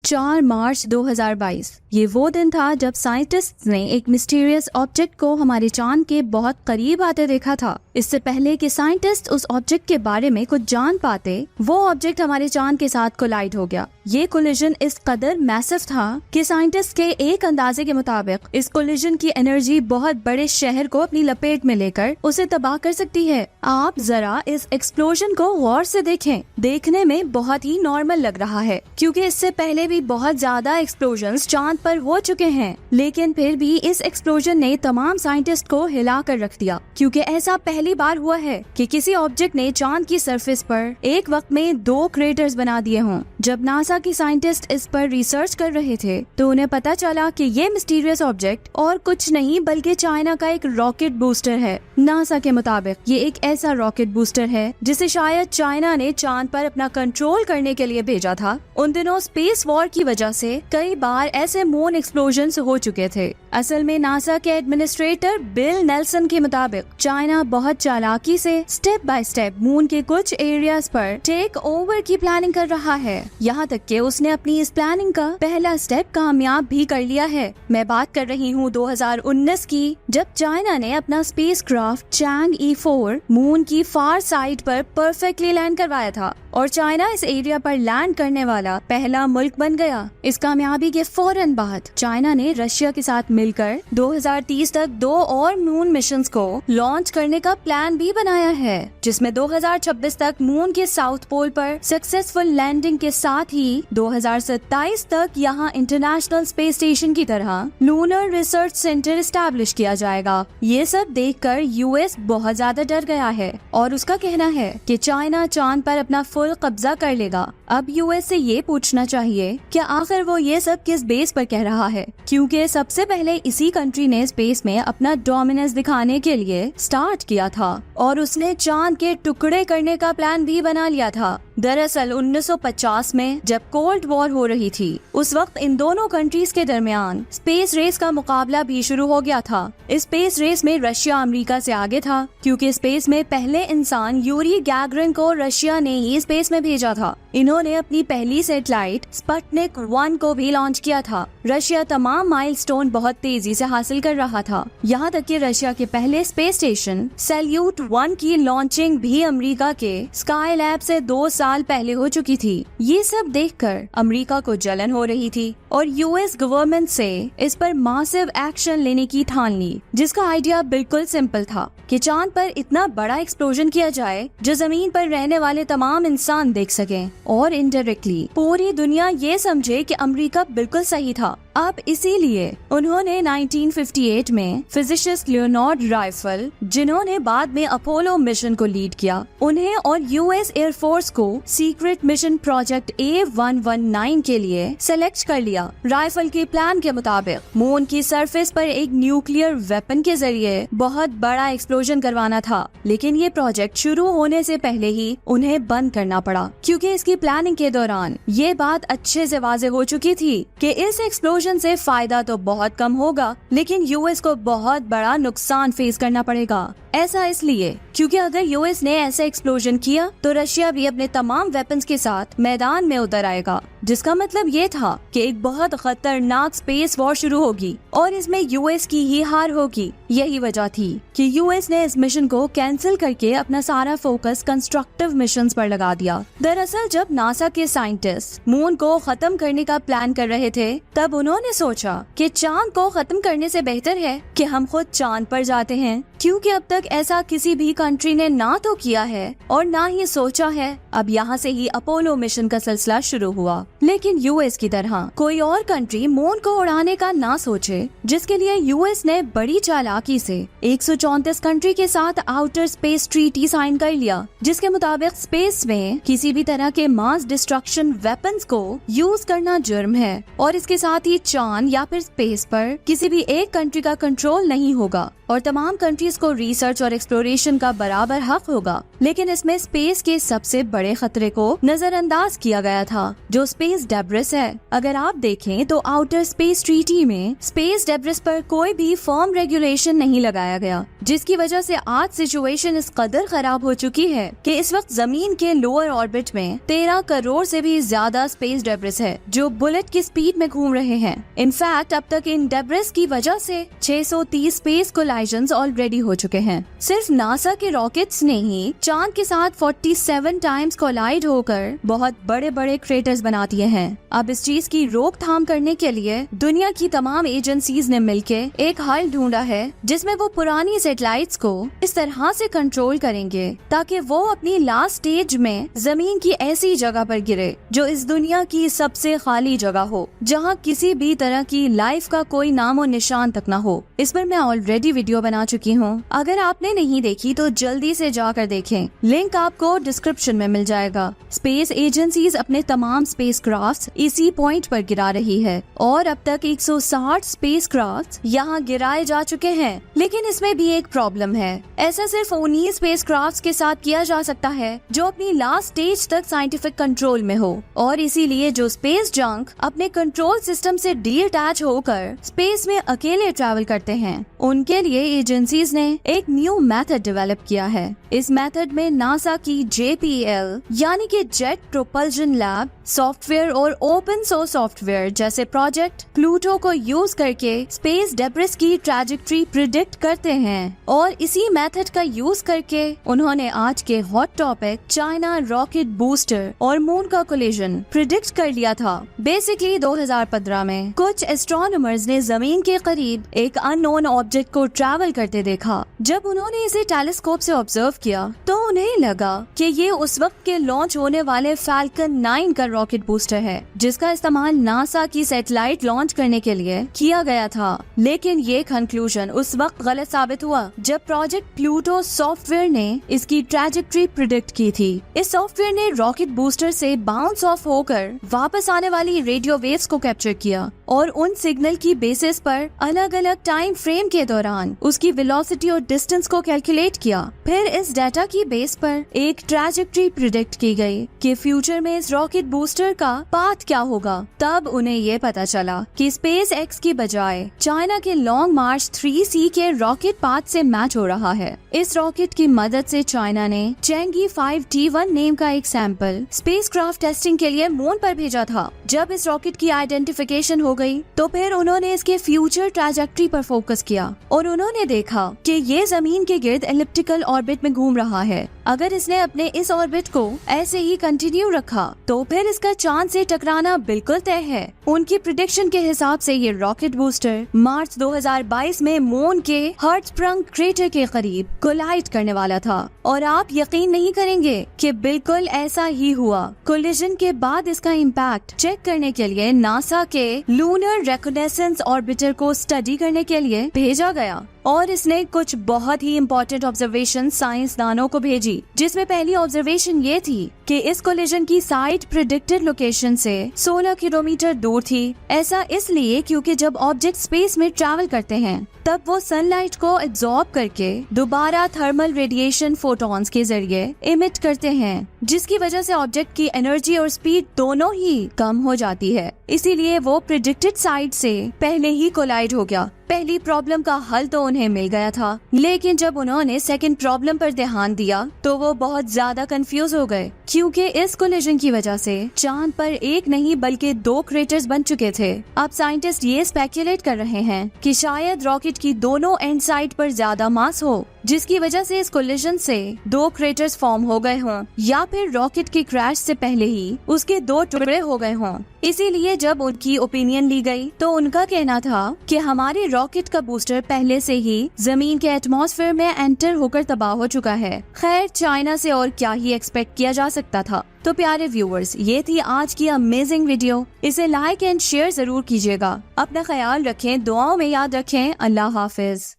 4 मार्च 2022 ये वो दिन था जब साइंटिस्ट्स ने एक मिस्टीरियस ऑब्जेक्ट को हमारे चांद के बहुत करीब आते देखा था। इससे पहले कि साइंटिस्ट उस ऑब्जेक्ट के बारे में कुछ जान पाते, वो ऑब्जेक्ट हमारे चांद के साथ कोलाइड हो गया। ये कोलिजन इस कदर मैसिव था कि साइंटिस्ट के एक अंदाजे के मुताबिक इस कोलिजन की एनर्जी बहुत बड़े शहर को अपनी लपेट में लेकर उसे तबाह कर सकती है। आप जरा इस एक्सप्लोजन को गौर से देखें। देखने में बहुत ही नॉर्मल लग रहा है क्योंकि इससे पहले भी बहुत ज्यादा एक्सप्लोजन्स चांद पर हो चुके हैं, लेकिन फिर भी इस एक्सप्लोजन ने तमाम साइंटिस्ट को हिला कर रख दिया क्योंकि ऐसा पहली बार हुआ है कि किसी ऑब्जेक्ट ने चांद की सरफेस पर एक वक्त में 2 क्रेटर्स बना दिए हों। जब नासा की साइंटिस्ट इस पर रिसर्च कर रहे थे तो उन्हें पता चला कि ये मिस्टीरियस ऑब्जेक्ट और कुछ नहीं बल्कि चाइना का एक रॉकेट बूस्टर है। नासा के मुताबिक ये एक ऐसा रॉकेट बूस्टर है जिसे शायद चाइना ने चांद पर अपना कंट्रोल करने के लिए भेजा था। उन दिनों स्पेस वॉर की वजह से कई बार ऐसे मून एक्सप्लोजन्स हो चुके थे। असल में नासा के एडमिनिस्ट्रेटर बिल नेल्सन के मुताबिक चाइना बहुत चालाकी से स्टेप बाय स्टेप मून के कुछ एरियाज पर टेक ओवर की प्लानिंग कर रहा है। यहाँ तक कि उसने अपनी इस प्लानिंग का पहला स्टेप कामयाब भी कर लिया है। मैं बात कर रही हूँ 2019 की, जब चाइना ने अपना स्पेसक्राफ्ट चैंग E4 मून की फार साइड पर परफेक्टली लैंड करवाया था और चाइना इस एरिया पर लैंड करने वाला पहला मुल्क बन गया। इस कामयाबी के फौरन बाद चाइना ने रशिया के साथ मिलकर 2030 तक 2 और मून मिशंस को लॉन्च करने का प्लान भी बनाया है, जिसमें 2026 तक मून के साउथ पोल पर सक्सेसफुल लैंडिंग के साथ ही 2027 तक यहाँ इंटरनेशनल स्पेस स्टेशन की तरह लूनर रिसर्च सेंटर एस्टैब्लिश किया जाएगा। ये सब देखकर यूएस बहुत ज्यादा डर गया है और उसका कहना है कि चाइना चांद पर अपना फुल कब्जा कर लेगा। अब यूएस से ये पूछना चाहिए कि आखिर वो ये सब किस बेस पर कह रहा है, क्योंकि सबसे पहले इसी कंट्री ने स्पेस में अपना डोमिनेंस दिखाने के लिए स्टार्ट किया था और उसने चांद के टुकड़े करने का प्लान भी बना लिया था। दरअसल 1950 में जब कोल्ड वॉर हो रही थी, उस वक्त इन दोनों कंट्रीज के दरमियान स्पेस रेस का मुकाबला भी शुरू हो गया था। इस स्पेस रेस में रशिया अमेरिका से आगे था क्योंकि स्पेस में पहले इंसान यूरी गैगरिन को रशिया ने ही स्पेस में भेजा था। इन्होंने अपनी पहली सैटेलाइट स्पुतनिक 1 को भी लॉन्च किया था। रशिया तमाम माइलस्टोन बहुत तेजी से हासिल कर रहा था, यहाँ तक कि रशिया के पहले स्पेस स्टेशन सैल्यूट 1 की लॉन्चिंग भी अमेरिका के स्काई लैब से 2 साल पहले हो चुकी थी। ये सब देखकर अमेरिका को जलन हो रही थी और यूएस गवर्नमेंट से इस पर मासिव एक्शन लेने की ठान ली, जिसका आइडिया बिल्कुल सिंपल था कि चांद पर इतना बड़ा एक्सप्लोजन किया जाए जो जमीन पर रहने वाले तमाम इंसान देख सकें और इनडायरेक्टली पूरी दुनिया ये समझे कि अमेरिका बिल्कुल सही था। अब इसीलिए उन्होंने 1958 में फिजिसिस्ट लियोनार्ड राइफल, जिन्होंने बाद में अपोलो मिशन को लीड किया, उन्हें और यूएस एयरफोर्स को सीक्रेट मिशन प्रोजेक्ट A119 के लिए सेलेक्ट कर लिया। राइफल के प्लान के मुताबिक मून की सरफेस पर एक न्यूक्लियर वेपन के जरिए बहुत बड़ा एक्सप्लोजन करवाना था, लेकिन ये प्रोजेक्ट शुरू होने से पहले ही उन्हें बंद करना पड़ा क्योंकि इसकी प्लानिंग के दौरान ये बात अच्छे से वाज़ेह हो चुकी थी कि इस एक्सप्लोजन से फायदा तो बहुत कम होगा, लेकिन यूएस को बहुत बड़ा नुकसान फेस करना पड़ेगा। ऐसा इसलिए क्योंकि अगर यूएस ने ऐसा एक्सप्लोजन किया तो रशिया भी अपने तमाम वेपन्स के साथ मैदान में उतर आएगा, जिसका मतलब ये था कि एक बहुत खतरनाक स्पेस वॉर शुरू होगी और इसमें यूएस की ही हार होगी। यही वजह थी कि यूएस ने इस मिशन को कैंसिल करके अपना सारा फोकस कंस्ट्रक्टिव मिशंस पर लगा दिया। दरअसल जब नासा के साइंटिस्ट मून को खत्म करने का प्लान कर रहे थे, तब उन्होंने सोचा कि चांद को खत्म करने से बेहतर है कि हम खुद चांद पर जाते हैं, क्योंकि अब तक ऐसा किसी भी कंट्री ने ना तो किया है और ना ही सोचा है। अब यहाँ से ही अपोलो मिशन का सिलसिला शुरू हुआ, लेकिन यूएस की तरह कोई और कंट्री मून को उड़ाने का ना सोचे, जिसके लिए यूएस ने बड़ी चालाकी से 134 कंट्री के साथ आउटर स्पेस ट्रीटी साइन कर लिया, जिसके मुताबिक स्पेस में किसी भी तरह के मास डिस्ट्रक्शन वेपन्स को यूज करना जुर्म है और इसके साथ ही चांद या फिर स्पेस पर किसी भी एक कंट्री का कंट्रोल नहीं होगा और तमाम कंट्रीज को रिसर्च और एक्सप्लोरेशन का बराबर हक होगा। लेकिन इसमें स्पेस के सबसे बड़े खतरे को नजरअंदाज किया गया था, जो स्पेस स्पेस डेब्रिस है। अगर आप देखें तो आउटर स्पेस ट्रीटी में स्पेस डेब्रिस पर कोई भी फर्म रेगुलेशन नहीं लगाया गया, जिसकी वजह से आज सिचुएशन इस कदर खराब हो चुकी है कि इस वक्त जमीन के लोअर ऑर्बिट में 13 करोड़ से भी ज्यादा स्पेस डेब्रिस है जो बुलेट की स्पीड में घूम रहे हैं। इनफैक्ट अब तक इन डेब्रिस की वजह से 630 स्पेस कोलाइजन्स ऑलरेडी हो चुके हैं। सिर्फ नासा के रॉकेट्स ने ही चांद के साथ 47 टाइम्स कोलाइड होकर बहुत बड़े बड़े क्रेटर्स बना दिए हैं। अब इस चीज की रोकथाम करने के लिए दुनिया की तमाम एजेंसीज ने मिलकर एक हल ढूंढा है जिसमें वो पुरानी सैटेलाइट्स को इस तरह से कंट्रोल करेंगे ताकि वो अपनी लास्ट स्टेज में जमीन की ऐसी जगह पर गिरे जो इस दुनिया की सबसे खाली जगह हो, जहां किसी भी तरह की लाइफ का कोई नामो निशान तक न हो। इस पर मैं ऑलरेडी वीडियो बना चुकी हूँ, अगर आपने नहीं देखी तो जल्दी से जाकर देखें, लिंक आपको डिस्क्रिप्शन में मिल जाएगा। स्पेस एजेंसीज अपने तमाम स्पेसक्राफ्ट्स इसी पॉइंट पर गिरा रही है और अब तक 160 स्पेसक्राफ्ट्स यहाँ गिराए जा चुके हैं। लेकिन इसमें भी एक प्रॉब्लम है, ऐसा सिर्फ उन्हीं स्पेसक्राफ्ट्स के साथ किया जा सकता है जो अपनी लास्ट स्टेज तक साइंटिफिक कंट्रोल में हो, और इसीलिए जो स्पेस जंक अपने कंट्रोल सिस्टम से डीअटैच होकर स्पेस में अकेले ट्रैवल करते हैं, उनके लिए एजेंसीज ने एक न्यू मेथड डेवलप किया है। इस मेथड में नासा की JPL यानी कि जेट प्रोपल्जन लैब सॉफ्टवेयर और ओपन सोर्स सॉफ्टवेयर जैसे प्रोजेक्ट प्लूटो को यूज करके स्पेस डेब्रिस की ट्रैजेक्टरी प्रिडिक्ट करते हैं, और इसी मेथड का यूज करके उन्होंने आज के hot topic China rocket booster और मून का कोलिजन प्रिडिक्ट कर लिया था। बेसिकली 2015 में कुछ एस्ट्रोनॉमर्स ने जमीन के करीब एक अननोन ऑब्जेक्ट को ट्रैवल करते देखा। जब उन्होंने इसे टेलीस्कोप से ऑब्जर्व किया तो उन्हें लगा कि ये उस वक्त के लॉन्च होने वाले फैल्कन 9 का रॉकेट बूस्टर है जिसका इस्तेमाल नासा की सैटेलाइट लॉन्च करने के लिए किया गया था। लेकिन ये कंक्लूजन उस वक्त गलत साबित हुआ जब प्रोजेक्ट प्लूटो सॉफ्टवेयर ने इसकी ट्रैजेक्टरी प्रिडिक्ट की थी। इस सॉफ्टवेयर ने रॉकेट बूस्टर से बाउंस ऑफ होकर वापस आने वाली रेडियो वेव्स को कैप्चर किया और उन सिग्नल की बेसिस पर अलग अलग टाइम फ्रेम के दौरान उसकी वेलोसिटी और डिस्टेंस को कैलकुलेट किया। फिर इस डाटा की बेस पर एक ट्रैजेक्टरी प्रिडिक्ट की गई कि फ्यूचर में इस रॉकेट बूस्टर का पाथ क्या होगा। तब उन्हें ये पता चला कि स्पेस एक्स की बजाय चाइना के लॉन्ग मार्च 3C के रॉकेट पाथ से मैच हो रहा है। इस रॉकेट की मदद से चाइना ने चेंगी 5T1 नेम का एक सैंपल स्पेसक्राफ्ट टेस्टिंग के लिए मून पर भेजा था। जब इस रॉकेट की आइडेंटिफिकेशन हो गई तो फिर उन्होंने इसके फ्यूचर ट्रैजेक्टरी पर फोकस किया और उन्होंने देखा कि ये जमीन के गिर्द एलिप्टिकल ऑर्बिट में घूम रहा है। अगर इसने अपने इस ऑर्बिट को ऐसे ही कंटिन्यू रखा तो फिर इसका चांद से टकराना बिल्कुल तय है। उनकी प्रिडिक्शन के हिसाब से ये रॉकेट बूस्टर मार्च 2022 में मून के हर्ट्जस्प्रंग क्रेटर के करीब कोलाइड करने वाला था, और आप यकीन नहीं करेंगे कि बिल्कुल ऐसा ही हुआ। कोलिजन के बाद इसका इम्पैक्ट चेक करने के लिए नासा के लूनर रिकॉग्निसेंस ऑर्बिटर को स्टडी करने के लिए भेजा गया और इसने कुछ बहुत ही इम्पोर्टेंट ऑब्जर्वेशन साइंसदानों को भेजी, जिसमें पहली ऑब्जर्वेशन ये थी कि इस कोलिजन की साइट प्रिडिक्टेड लोकेशन से 16 किलोमीटर दूर थी। ऐसा इसलिए क्योंकि जब ऑब्जेक्ट स्पेस में ट्रैवल करते हैं तब वो सनलाइट को एब्जॉर्ब करके दोबारा थर्मल रेडिएशन फोटॉन्स के जरिए इमिट करते हैं, जिसकी वजह से ऑब्जेक्ट की एनर्जी और स्पीड दोनों ही कम हो जाती है। इसीलिए वो प्रिडिक्टेड साइट से पहले ही कोलाइड हो गया। पहली प्रॉब्लम का हल तो उन्हें मिल गया था, लेकिन जब उन्होंने सेकंड प्रॉब्लम पर ध्यान दिया तो वो बहुत ज्यादा कंफ्यूज हो गए, क्योंकि इस कोलिजन की वजह से चांद पर एक नहीं बल्कि 2 क्रेटर्स बन चुके थे। अब साइंटिस्ट ये स्पेकुलेट कर रहे हैं कि शायद रॉकेट की दोनों एंड साइड पर ज्यादा मास हो, जिसकी वजह से इस कोलिजन से 2 क्रेटर्स फॉर्म हो गए हों, या फिर रॉकेट के क्रैश से पहले ही उसके 2 टुकड़े हो गए हों। इसीलिए जब उनकी ओपिनियन ली गई तो उनका कहना था कि हमारे रॉकेट का बूस्टर पहले से ही जमीन के एटमॉस्फेयर में एंटर होकर तबाह हो चुका है। खैर, चाइना से और क्या ही एक्सपेक्ट किया जा सकता था। तो प्यारे व्यूअर्स, ये थी आज की अमेजिंग वीडियो। इसे लाइक एंड शेयर जरूर कीजिएगा। अपना ख्याल रखें, दुआओं में याद रखें। अल्लाह हाफिज।